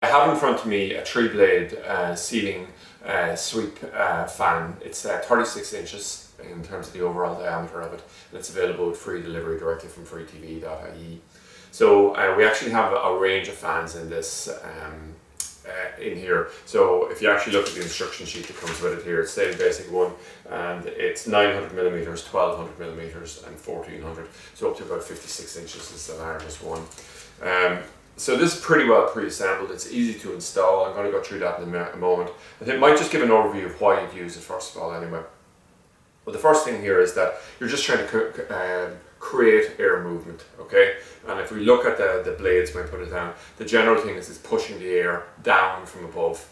have in front of me a 3-blade ceiling sweep fan. It's 36 inches in terms of the overall diameter of it, and it's available with free delivery directly from freetv.ie. So we actually have a range of fans in this in here. So if you actually look at the instruction sheet that comes with it here, it's the basic one, and it's 900 millimeters, 1200 millimeters, and 1400. So up to about 56 inches is the largest one. So this is pretty well pre-assembled. It's easy to install. I'm going to go through that in a moment. I think I might just give an overview of why you'd use it first of all anyway. Well, the first thing here is that you're just trying to create air movement, okay? And if we look at the blades when I put it down, the general thing is it's pushing the air down from above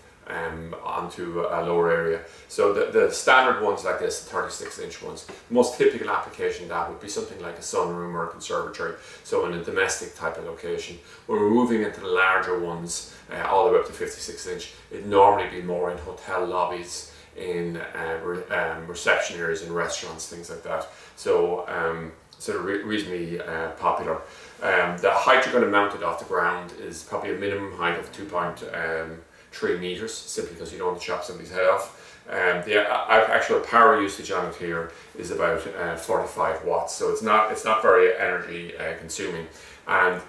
onto a lower area. So the standard ones like this, the 36-inch ones, the most typical application of that would be something like a sunroom or a conservatory, so in a domestic type of location. When we're moving into the larger ones, all the way up to 56-inch, it'd normally be more in hotel lobbies, in reception areas in restaurants, things like that. So sort of reasonably popular. The height you're going to mount it off the ground is probably a minimum height of 2.3 meters, simply because you don't want to chop somebody's head off. The actual power usage on it here is about 45 watts, so it's not very energy consuming. And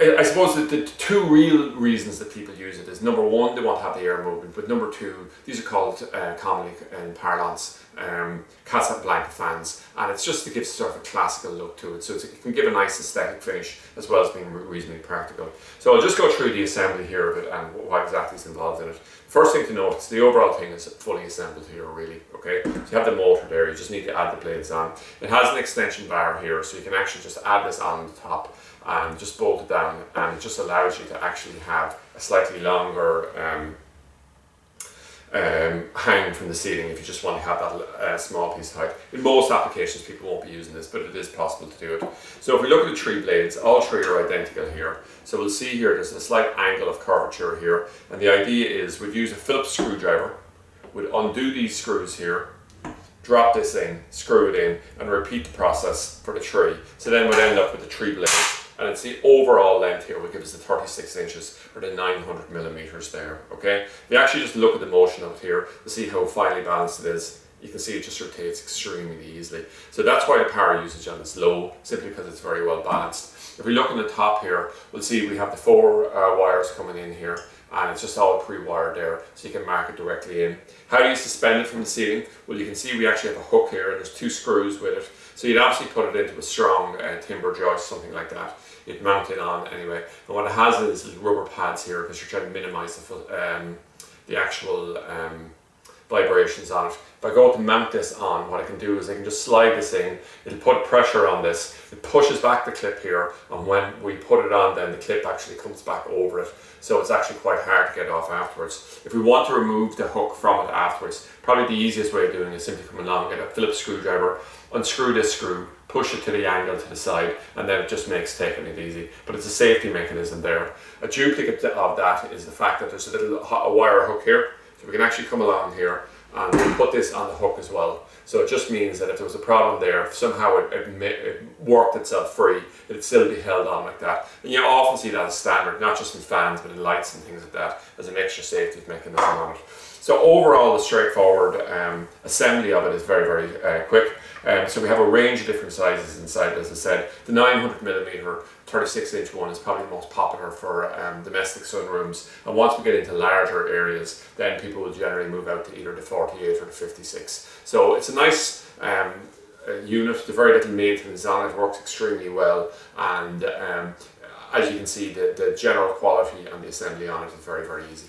I suppose that the two real reasons that people use it is, number one, they want to have the air movement, but number two, these are called commonly in parlance Casablanca fans, and it's just to give sort of a classical look to it, so it can give a nice aesthetic finish as well as being reasonably practical. So I'll just go through the assembly here of it and what exactly is involved in it. First thing to note is the overall thing is fully assembled here, really, okay? So you have the motor there, you just need to add the blades on. It has an extension bar here, so you can actually just add this on the top and just bolt it down, and it just allows you to actually have a slightly longer hang from the ceiling if you just want to have that small piece of height. In most applications people won't be using this, but it is possible to do it. So if we look at the 3 blades, all 3 are identical here. So we'll see here there's a slight angle of curvature here, and the idea is we'd use a Phillips screwdriver, we'd undo these screws here, drop this in, screw it in, and repeat the process for the 3. So then we'd end up with the 3 blades. And it's the overall length here will give us the 36 inches or the 900 millimeters there, okay? If you actually just look at the motion of it here to see how finely balanced it is, you can see it just rotates extremely easily. So that's why the power usage on it's low, simply because it's very well balanced. If we look on the top here, we'll see we have the 4 wires coming in here, and it's just all pre-wired there, so you can mark it directly in. How do you suspend it from the ceiling? Well, you can see we actually have a hook here, and there's 2 screws with it. So you'd obviously put it into a strong timber joist, something like that. You'd mount it on anyway. And what it has is little rubber pads here, because you're trying to minimize the actual vibrations on it. If I go to mount this on, what I can do is I can just slide this in, it'll put pressure on this, it pushes back the clip here, and when we put it on then the clip actually comes back over it, so it's actually quite hard to get off afterwards. If we want to remove the hook from it afterwards, probably the easiest way of doing it is simply come along, get a Phillips screwdriver, unscrew this screw, push it to the angle to the side, and then it just makes taking it easy. But it's a safety mechanism there. A duplicate of that is the fact that there's a little wire hook here, so we can actually come along here and we'll put this on the hook as well. So it just means that if there was a problem there, if somehow it worked itself free, it'd still be held on like that. And you often see that as standard, not just in fans, but in lights and things like that, as an extra safety mechanism on it. So overall, the straightforward assembly of it is very, very quick. So we have a range of different sizes inside, as I said. The 900 millimeter 36-inch one is probably the most popular for domestic sunrooms. And once we get into larger areas, then people will generally move out to either the 48 or the 56. So it's a nice unit. There's very little maintenance on it. Works extremely well, and as you can see, the general quality and the assembly on it is very, very easy.